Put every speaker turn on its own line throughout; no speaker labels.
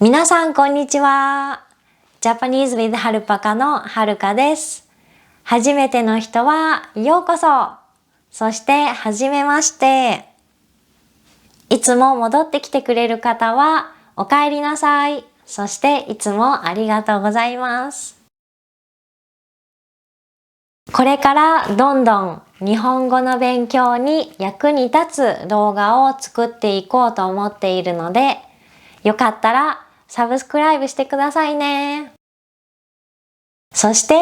皆さんこんにちは。Japanese with はるぱかのはるかです。初めての人はようこそ。そしてはじめまして。いつも戻ってきてくれる方はお帰りなさい。そしていつもありがとうございます。これからどんどん日本語の勉強に役に立つ動画を作っていこうと思っているので、よかったらサブスクライブしてくださいね。そして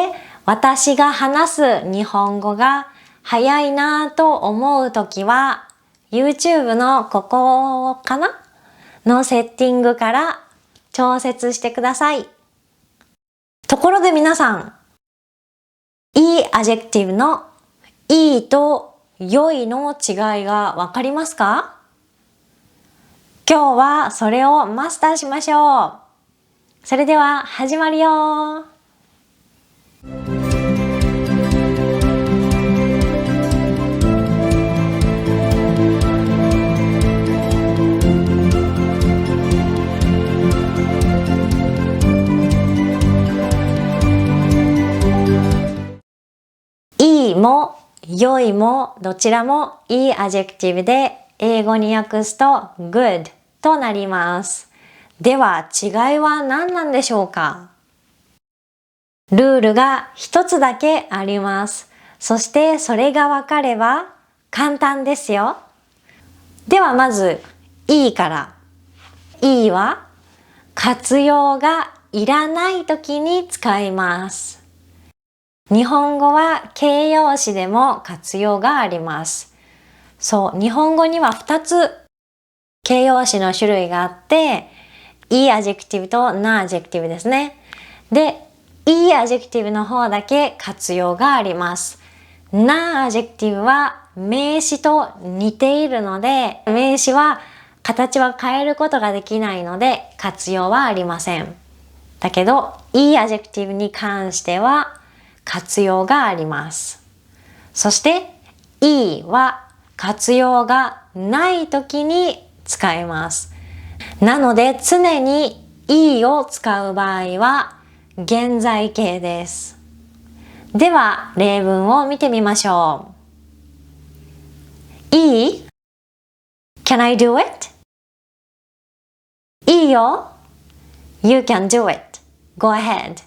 私が話す日本語が早いなぁと思うときは YouTube のここかなのセッティングから調節してください。ところで皆さん、いいアジェクティブのいいと良いの違いがわかりますか？今日はそれをマスターしましょう。それでは始まるよ。いいも良いもどちらもいいアジェクティブで英語に訳すと good となります。では違いは何なんでしょうか？ルールが一つだけあります。そしてそれがわかれば簡単ですよ。ではまずいいから。いいは活用がいらないときに使います。日本語は形容詞でも活用があります。そう、日本語には2つ形容詞の種類があって、いいアジェクティブとなアジェクティブですね。で、いいアジェクティブの方だけ活用があります。なアジェクティブは名詞と似ているので、名詞は形は変えることができないので活用はありません。だけど、いいアジェクティブに関しては活用があります。そして、いいは活用がないときに使えます。なので、常にいいを使う場合は現在形です。では、例文を見てみましょう。いい？ Can I do it? いいよ。You can do it. Go ahead.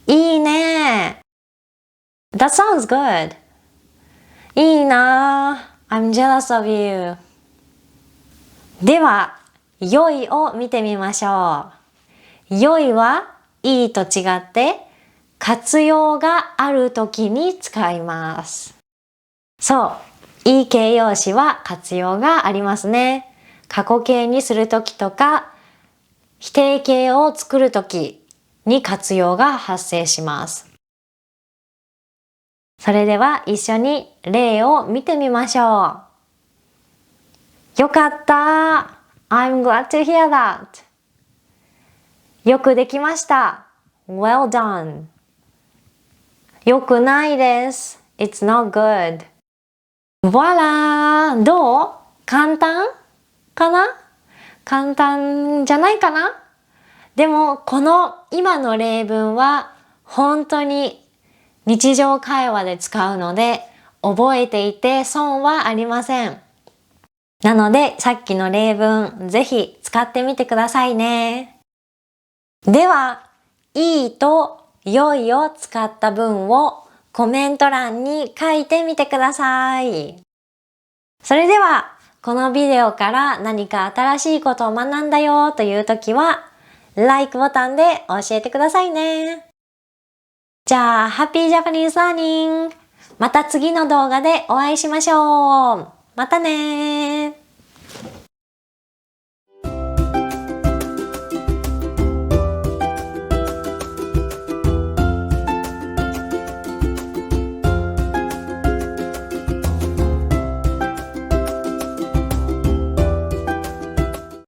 いいね。That sounds good. いいな。I'm jealous of you. では、良いを見てみましょう。良いはいいと違って活用があるときに使います。そう、いい形容詞は活用がありますね。過去形にするときとか、否定形を作るときに活用が発生します。それでは一緒に例を見てみましょう。よかった。I'm glad to hear that. よくできました。Well done. よくないです。It's not good. Voila! どう？簡単かな？簡単じゃないかな？でもこの今の例文は本当に日常会話で使うので覚えていて損はありません。なのでさっきの例文ぜひ使ってみてくださいね。では、いいと良いを使った文をコメント欄に書いてみてください。それではこのビデオから何か新しいことを学んだよという時はLIKE ボタンで教えてくださいね。じゃあ、Happy Japanese Learning! また次の動画でお会いしましょう。またねー。